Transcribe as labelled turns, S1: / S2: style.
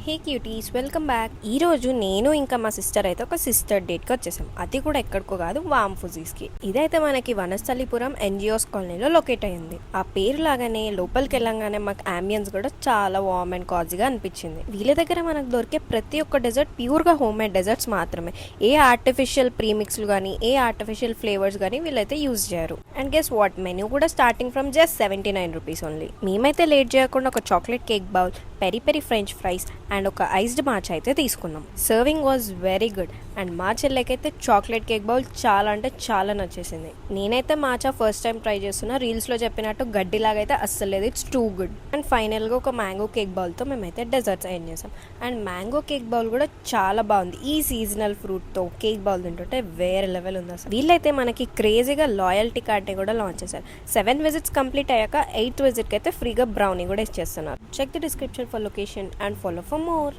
S1: హే cuties, welcome back. ఈ రోజు నేను ఇంకా మా సిస్టర్ అయితే ఒక సిస్టర్ డేట్కి వచ్చేసాం. అది కూడా ఎక్కడికో కాదు, వామ్ ఫుజీస్కి. ఇదైతే మనకి వనస్థలిపురం ఎన్జిఓస్ కాలనీలో లొకేట్ అయ్యింది. ఆ పేరు లాగానే లోపలికి వెళ్ళంగానే మాకు అంబియన్స్ కూడా చాలా వార్మ్ అండ్ కాజీగా అనిపించింది. వీళ్ళ దగ్గర మనకు దొరికే ప్రతి ఒక్క డెజర్ట్ ప్యూర్గా హోమ్ మేడ్ డెజర్ట్స్ మాత్రమే. ఏ ఆర్టిఫిషియల్ ప్రీమిక్స్లు కానీ ఏ ఆర్టిఫిషియల్ ఫ్లేవర్స్ కానీ వీళ్ళైతే యూజ్ చేయరు. అండ్ గెస్ వాట్, మెనూ కూడా starting from just 79 rupees only. మేమైతే లేట్ చేయకుండా ఒక chocolate cake bowl, peri peri French fries and ఒక ఐస్డ్ మార్చ్ అయితే తీసుకున్నాం. Serving was very good. And మా చెల్లెకైతే చాక్లెట్ కేక్ బౌల్ చాలా అంటే చాలా నచ్చేసింది. నేనైతే మాచా ఫస్ట్ టైం ట్రై చేస్తున్నా. రీల్స్లో చెప్పినట్టు గడ్డిలాగా అయితే అస్సలు లేదు, ఇట్స్ టూ గుడ్. అండ్ ఫైనల్గా ఒక మ్యాంగో కేక్ బౌల్తో మేమైతే డెజర్ట్స్ ఎండ్ చేసాం. అండ్ మ్యాంగో కేక్ బౌల్ కూడా చాలా బాగుంది. ఈ సీజనల్ ఫ్రూట్తో కేక్ బౌల్ తింటుంటే వేరే లెవెల్ ఉంది అసలు. వీళ్ళైతే మనకి క్రేజీగా లాయల్టీ కార్డ్ని కూడా లాంచ్ చేశారు. 7 విజిట్స్ కంప్లీట్ అయ్యాక 8th విజిట్కి అయితే ఫ్రీగా బ్రౌనీ కూడా ఇచ్చేస్తున్నారు. Check the description for location and follow for more.